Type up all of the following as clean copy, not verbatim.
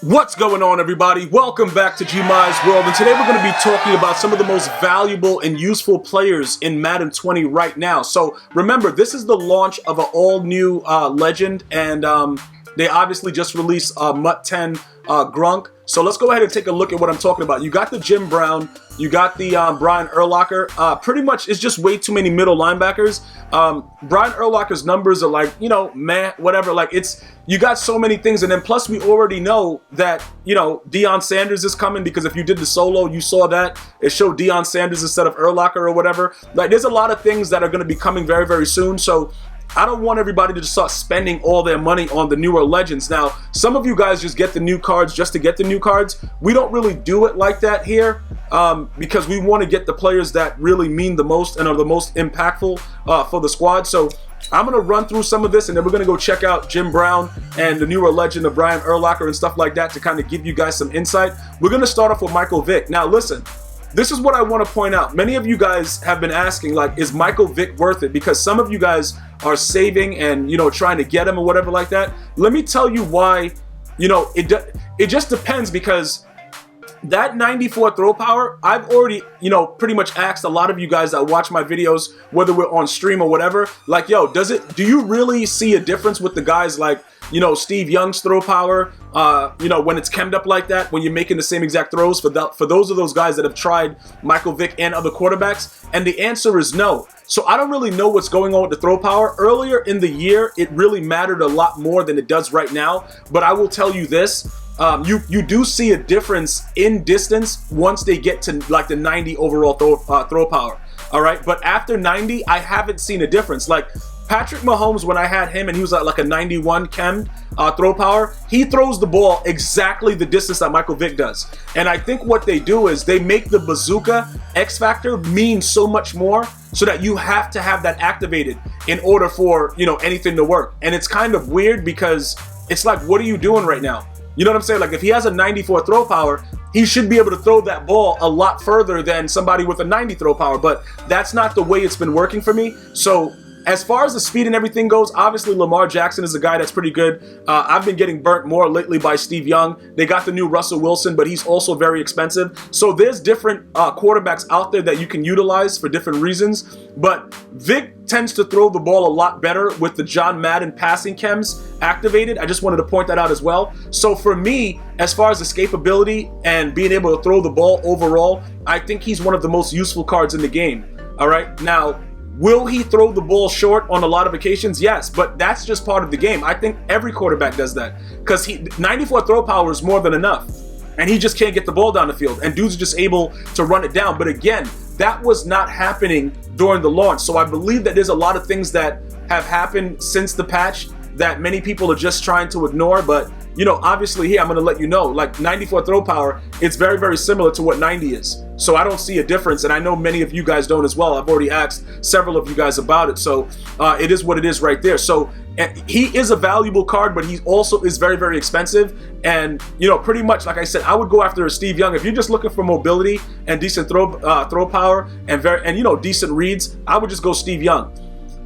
What's going on, everybody? Welcome back to GmiasWorld, and today we're going to be talking about some of the most valuable and useful players in Madden 20 right now. So remember, this is the launch of an all-new legend, and they obviously just released MUT 10 Grunk. So let's go ahead and take a look at what I'm talking about. You got the Jim Brown, you got the Brian Urlacher. Pretty much, it's just way too many middle linebackers. Brian Urlacher's numbers are like, you know, meh, whatever. Like, you got so many things. And then plus, we already know that, you know, Deion Sanders is coming, because if you did the solo, you saw that. It showed Deion Sanders instead of Urlacher or whatever. Like, there's a lot of things that are going to be coming very, very soon. So I don't want everybody to just start spending all their money on the newer legends. Now, some of you guys just get the new cards just to get the new cards. We don't really do it like that here, because we want to get the players that really mean the most and are the most impactful for the squad. So I'm going to run through some of this, and then we're going to go check out Jim Brown and the newer legend of Brian Urlacher and stuff like that to kind of give you guys some insight. We're going to start off with Michael Vick. Now, listen. This is what I want to point out. Many of you guys have been asking, like, is Michael Vick worth it? Because some of you guys are saving and, you know, trying to get him or whatever like that. Let me tell you why, you know, it just depends, because that 94 throw power, I've already, you know, pretty much asked a lot of you guys that watch my videos, whether we're on stream or whatever, like, yo, do you really see a difference with the guys like, you know, Steve Young's throw power, you know, when it's chemmed up like that, when you're making the same exact throws for those of those guys that have tried Michael Vick and other quarterbacks? And the answer is no. So I don't really know what's going on with the throw power. Earlier in the year, it really mattered a lot more than it does right now. But I will tell you this. You do see a difference in distance once they get to like the 90 overall throw power. All right. But after 90, I haven't seen a difference. Like Patrick Mahomes, when I had him and he was at like a 91 chem throw power, he throws the ball exactly the distance that Michael Vick does. And I think what they do is they make the bazooka X factor mean so much more, so that you have to have that activated in order for, you know, anything to work. And it's kind of weird, because it's like, what are you doing right now? You know what I'm saying? Like, if he has a 94 throw power, he should be able to throw that ball a lot further than somebody with a 90 throw power. But that's not the way it's been working for me. So as far as the speed and everything goes, obviously Lamar Jackson is a guy that's pretty good. I've been getting burnt more lately by Steve Young. They got the new Russell Wilson, but he's also very expensive. So there's different quarterbacks out there that you can utilize for different reasons. But Vick tends to throw the ball a lot better with the John Madden passing chems activated. I just wanted to point that out as well. So for me, as far as escapability and being able to throw the ball overall, I think he's one of the most useful cards in the game. All right, now, will he throw the ball short on a lot of occasions? Yes, but that's just part of the game. I think every quarterback does that, because 94 throw power is more than enough, and he just can't get the ball down the field, and dudes are just able to run it down. But again, that was not happening during the launch. So I believe that there's a lot of things that have happened since the patch that many people are just trying to ignore. But, you know, obviously here, I'm going to let you know, like 94 throw power, it's very, very similar to what 90 is. So I don't see a difference, and I know many of you guys don't as well. I've already asked several of you guys about it. So it is what it is right there. So he is a valuable card, but he also is very, very expensive. And, you know, pretty much, like I said, I would go after a Steve Young. If you're just looking for mobility and decent throw power and you know, decent reads, I would just go Steve Young.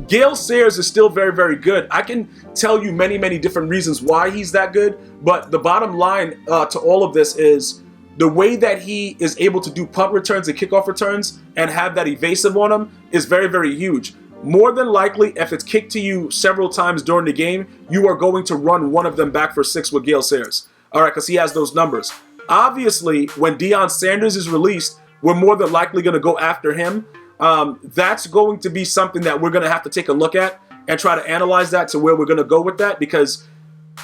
Gale Sayers is still very, very good. I can tell you many, many different reasons why he's that good, but the bottom line to all of this is the way that he is able to do punt returns and kickoff returns and have that evasive on him is very, very huge. More than likely, if it's kicked to you several times during the game, you are going to run one of them back for 6 with Gale Sayers. All right, because he has those numbers. Obviously, when Deion Sanders is released, we're more than likely going to go after him. That's going to be something that we're going to have to take a look at and try to analyze that to where we're going to go with that, because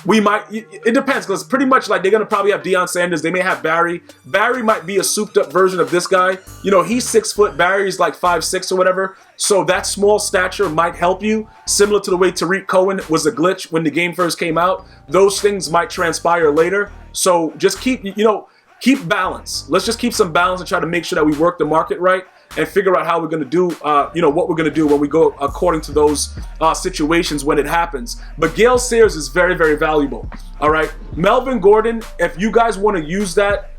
we might, it depends, because pretty much like they're going to probably have Deion Sanders. They may have Barry. Barry might be a souped up version of this guy. You know, he's 6 foot. Barry's like 5'6" or whatever. So that small stature might help you, similar to the way Tariq Cohen was a glitch when the game first came out. Those things might transpire later. So just keep balance. Let's just keep some balance and try to make sure that we work the market right and figure out how we're going to do, you know, what we're going to do when we go according to those situations when it happens. But Gale Sayers is very, very valuable. All right. Melvin Gordon, if you guys want to use that,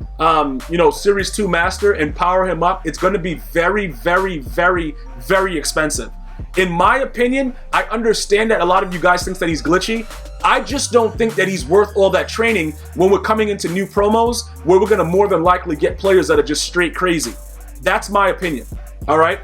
you know, Series 2 Master and power him up, it's going to be very, very, very, very expensive. In my opinion, I understand that a lot of you guys think that he's glitchy. I just don't think that he's worth all that training when we're coming into new promos where we're going to more than likely get players that are just straight crazy. That's my opinion, all right?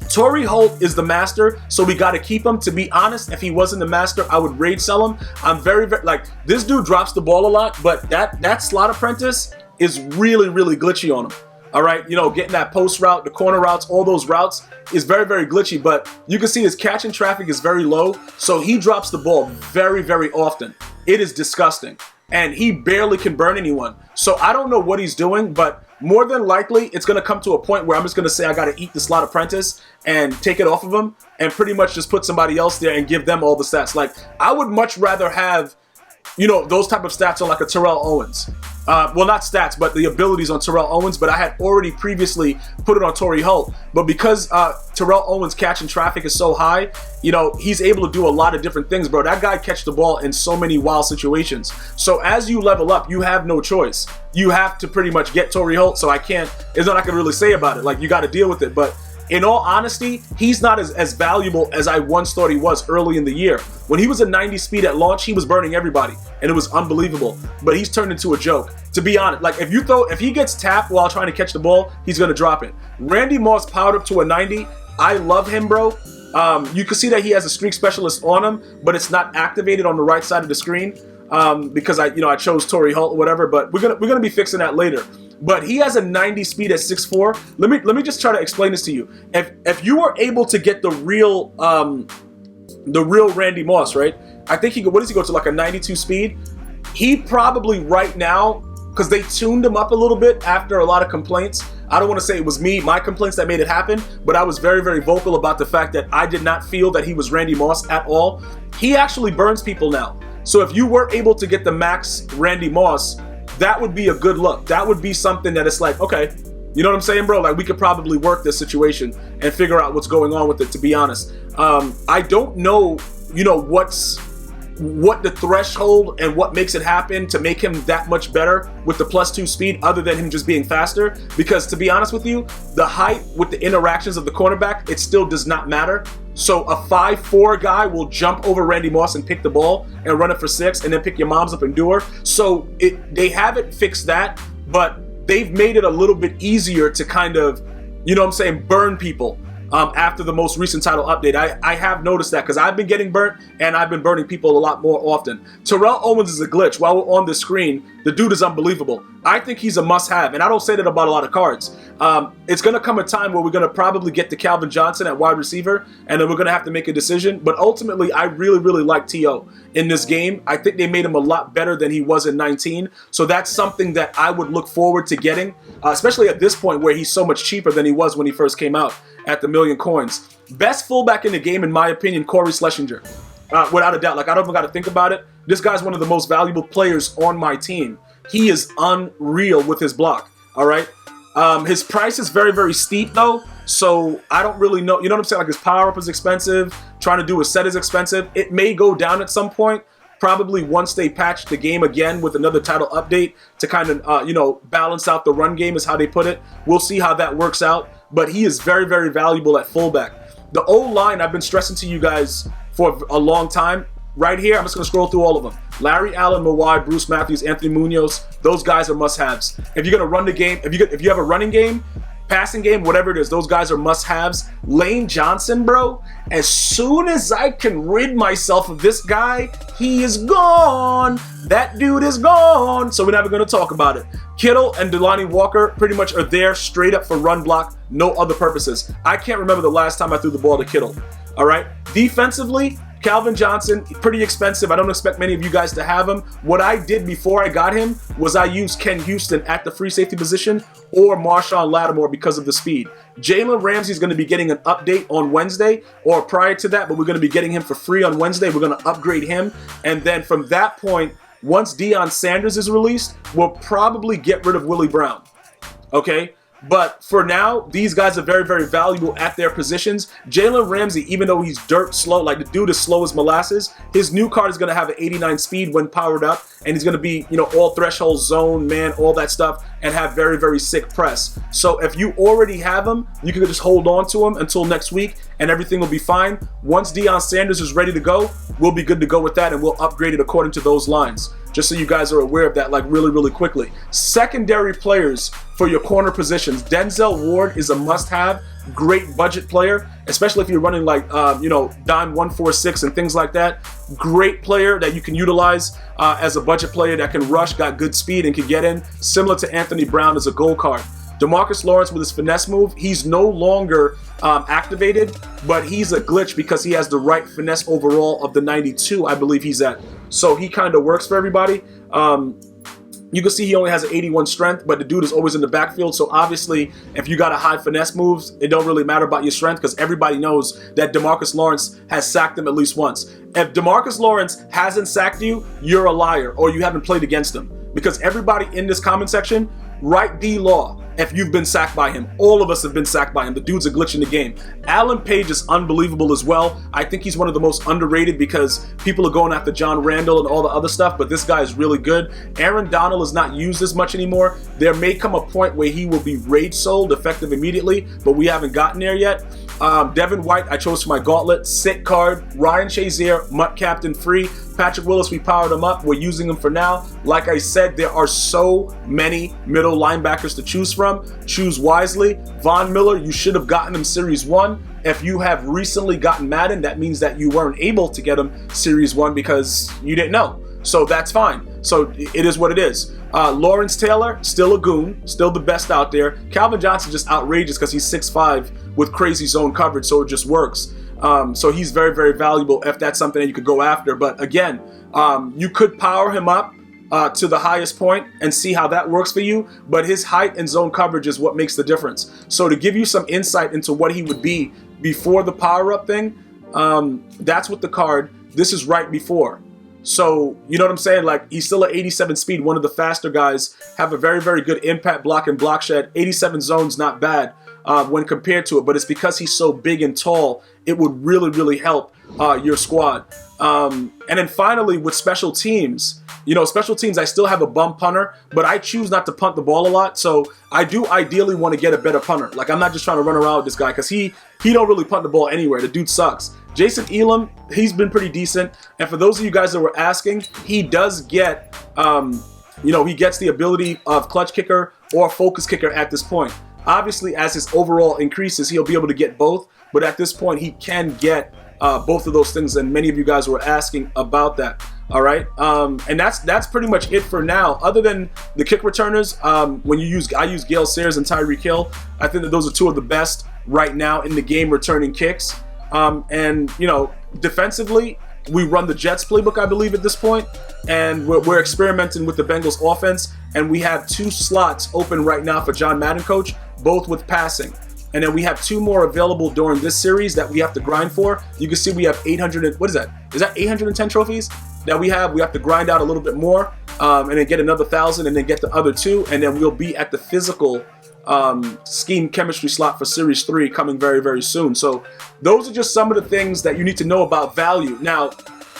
Tory Holt is the master, so we got to keep him. To be honest, if he wasn't the master, I would raid sell him. I'm very, like, this dude drops the ball a lot, but that slot apprentice is really, really glitchy on him. All right, you know, getting that post route, the corner routes, all those routes is very, very glitchy, but you can see his catch in traffic is very low, so he drops the ball very, very often. It is disgusting, and he barely can burn anyone. So I don't know what he's doing, but more than likely, it's going to come to a point where I'm just going to say I got to eat the slot apprentice and take it off of him and pretty much just put somebody else there and give them all the stats. Like, I would much rather have, you know, those type of stats on like a Terrell Owens. Well, not stats, but the abilities on Terrell Owens, but I had already previously put it on Tory Holt. But because Terrell Owens' catch in traffic is so high, you know, he's able to do a lot of different things, bro. That guy catch the ball in so many wild situations. So as you level up, you have no choice. You have to pretty much get Tory Holt, so there's nothing I can really say about it. Like, you got to deal with it. But in all honesty, he's not as valuable as I once thought he was early in the year. When he was at 90 speed at launch, he was burning everybody, and it was unbelievable. But he's turned into a joke. To be honest, like, if he gets tapped while trying to catch the ball, he's gonna drop it. Randy Moss powered up to a 90. I love him, bro. You can see that he has a streak specialist on him, but it's not activated on the right side of the screen because I chose Tory Holt or whatever. But we're gonna be fixing that later. But he has a 90 speed at 6'4". Let me just try to explain this to you. If you were able to get the real Randy Moss, right? I think what does he go to, like a 92 speed? He probably right now, because they tuned him up a little bit after a lot of complaints. I don't want to say it was my complaints that made it happen, but I was very, very vocal about the fact that I did not feel that he was Randy Moss at all. He actually burns people now. So if you were able to get the max Randy Moss, that would be a good look. That would be something that it's like, okay, you know what I'm saying, bro? Like, we could probably work this situation and figure out what's going on with it, to be honest. I don't know, you know, what the threshold and what makes it happen to make him that much better with the +2 speed other than him just being faster. Because to be honest with you, the height with the interactions of the cornerback, it still does not matter. So a 5'4" guy will jump over Randy Moss and pick the ball and run it for 6 and then pick your moms up and do her. So they haven't fixed that, but they've made it a little bit easier to kind of, you know what I'm saying, burn people. After the most recent title update, I have noticed that because I've been getting burnt and I've been burning people a lot more often. Terrell Owens is a glitch. While we're on the screen, the dude is unbelievable. I think he's a must-have, and I don't say that about a lot of cards. It's going to come a time where we're going to probably get to Calvin Johnson at wide receiver, and then we're going to have to make a decision. But ultimately, I really, really like T.O. in this game. I think they made him a lot better than he was in 19. So that's something that I would look forward to getting, especially at this point where he's so much cheaper than he was when he first came out at the million coins. Best fullback in the game, in my opinion, Corey Schlesinger. Without a doubt. Like, I don't even got to think about it. This guy's one of the most valuable players on my team. He is unreal with his block, all right? His price is very, very steep, though, so I don't really know. You know what I'm saying? Like, his power-up is expensive. Trying to do a set is expensive. It may go down at some point, probably once they patch the game again with another title update to kind of, balance out the run game is how they put it. We'll see how that works out, but he is very, very valuable at fullback. The O-line, I've been stressing to you guys for a long time. Right here, I'm just going to scroll through all of them. Larry Allen, Mawai, Bruce Matthews, Anthony Munoz. Those guys are must-haves. If you're going to run the game, if you have a running game, passing game, whatever it is, those guys are must-haves. Lane Johnson, bro, as soon as I can rid myself of this guy, he is gone. That dude is gone. So we're never going to talk about it. Kittle and Delanie Walker pretty much are there straight up for run block, no other purposes. I can't remember the last time I threw the ball to Kittle. All right? Defensively, Calvin Johnson, pretty expensive. I don't expect many of you guys to have him. What I did before I got him was I used Ken Houston at the free safety position or Marshawn Lattimore because of the speed. Jalen Ramsey is going to be getting an update on Wednesday or prior to that, but we're going to be getting him for free on Wednesday. We're going to upgrade him. And then from that point, once Deion Sanders is released, we'll probably get rid of Willie Brown. Okay? But for now, these guys are very, very valuable at their positions. Jalen Ramsey, even though he's dirt slow, like the dude is slow as molasses, his new card is going to have an 89 speed when powered up, and he's going to be, you know, all threshold, zone, man, all that stuff, and have very, very sick press. So if you already have him, you can just hold on to him until next week, and everything will be fine. Once Deion Sanders is ready to go, we'll be good to go with that, and we'll upgrade it according to those lines. Just so you guys are aware of that, like really, really quickly. Secondary players for your corner positions. Denzel Ward is a must-have, great budget player, especially if you're running like, you know, Dime 146 and things like that. Great player that you can utilize as a budget player that can rush, got good speed, and can get in. Similar to Anthony Brown as a goal card. Demarcus Lawrence with his finesse move, he's no longer activated, but he's a glitch because he has the right finesse overall of the 92, I believe he's at. So he kind of works for everybody. You can see he only has an 81 strength, but the dude is always in the backfield. So obviously, if you got a high finesse moves, it don't really matter about your strength because everybody knows that Demarcus Lawrence has sacked him at least once. If Demarcus Lawrence hasn't sacked you, you're a liar or you haven't played against him. Because everybody in this comment section, write D-Law if you've been sacked by him. All of us have been sacked by him. The dude's a glitch in the game. Alan Page is unbelievable as well. I think he's one of the most underrated because people are going after John Randall and all the other stuff, but this guy is really good. Aaron Donald is not used as much anymore. There may come a point where he will be rage sold effective immediately, but we haven't gotten there yet. Devin White, I chose for my gauntlet. Sick card. Ryan Shazier, Mutt Captain free. Patrick Willis, we powered him up. We're using him for now. Like I said, there are so many middle linebackers to choose from. Choose wisely. Von Miller, you should have gotten him Series 1. If you have recently gotten Madden, that means that you weren't able to get him Series 1 because you didn't know. So that's fine. So it is what it is. Lawrence Taylor, still a goon, still the best out there. Calvin Johnson just outrageous because he's 6'5" with crazy zone coverage, so it just works. So he's very, very valuable if that's something that you could go after. But again, you could power him up to the highest point and see how that works for you. But his height and zone coverage is what makes the difference. So to give you some insight into what he would be before the power up thing, that's with the card. This is right before. So, you know what I'm saying? Like, he's still at 87 speed, one of the faster guys, have a very, very good impact block and block shed. 87 zones, not bad when compared to it, but it's because he's so big and tall, it would really, really help your squad. And then finally, with special teams, you know, special teams, I still have a bum punter, but I choose not to punt the ball a lot. So I do ideally want to get a better punter. Like, I'm not just trying to run around with this guy because he don't really punt the ball anywhere. The dude sucks. Jason Elam, he's been pretty decent. And for those of you guys that were asking, he does get, you know, he gets the ability of clutch kicker or focus kicker at this point. Obviously, as his overall increases, he'll be able to get both. But at this point, he can get both of those things. And many of you guys were asking about that. All right. And that's pretty much it for now. Other than the kick returners, I use Gale Sayers and Tyreek Hill. I think that those are two of the best right now in the game returning kicks. And, you know, defensively, we run the Jets playbook, I believe, at this point, and we're experimenting with the Bengals offense, and we have 2 slots open right now for John Madden Coach, both with passing. And then we have 2 more available during this series that we have to grind for. You can see we have 800, what is that? Is that 810 trophies that we have? We have to grind out a little bit more, and then get another 1,000, and then get the other 2, and then we'll be at the physical scheme chemistry slot for Series 3 coming very, very soon. So those are just some of the things that you need to know about value. Now,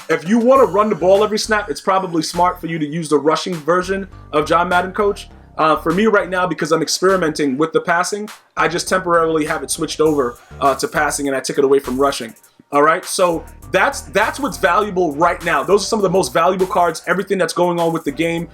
if you want to run the ball every snap, it's probably smart for you to use the rushing version of John Madden Coach. For me right now, because I'm experimenting with the passing, I just temporarily have it switched over to passing, and I took it away from rushing. All right, so that's what's valuable right now. Those are some of the most valuable cards, everything that's going on with the game.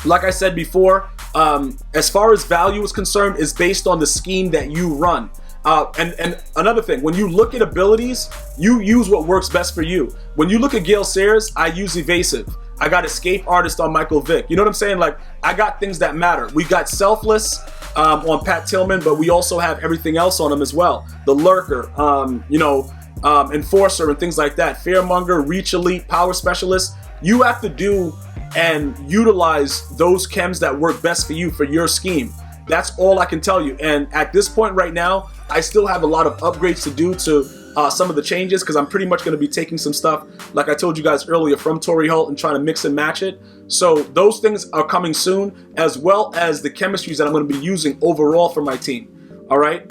Like I said before, as far as value is concerned, is based on the scheme that you run. And another thing, when you look at abilities, you use what works best for you. When you look at Gale Sayers, I use evasive. I got escape artist on Michael Vick. You know what I'm saying? Like, I got things that matter. We got selfless on Pat Tillman, but we also have everything else on him as well. The lurker, enforcer and things like that. Fearmonger, reach elite, power specialist. You have to do and utilize those chems that work best for you for your scheme. That's all I can tell you. And at this point right now, I still have a lot of upgrades to do to some of the changes, because I'm pretty much going to be taking some stuff, like I told you guys earlier, from Tory Holt and trying to mix and match it. So those things are coming soon, as well as the chemistries that I'm going to be using overall for my team. All right,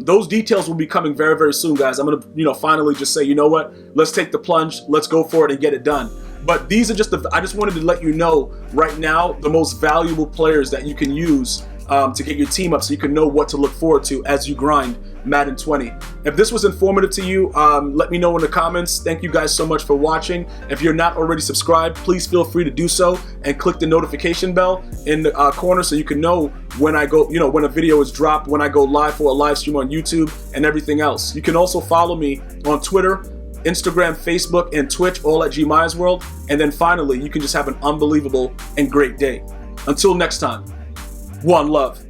those details will be coming very, very soon, guys. I'm going to, finally just say, you know what? Let's take the plunge. Let's go for it and get it done. But these are just I just wanted to let you know right now the most valuable players that you can use to get your team up, so you can know what to look forward to as you grind Madden 20. If this was informative to you, let me know in the comments. Thank you guys so much for watching. If you're not already subscribed, please feel free to do so and click the notification bell in the corner so you can know when I go, when a video is dropped, when I go live for a live stream on YouTube and everything else. You can also follow me on Twitter, Instagram, Facebook, and Twitch, all at GmiasWorld. And then finally, you can just have an unbelievable and great day. Until next time, one love.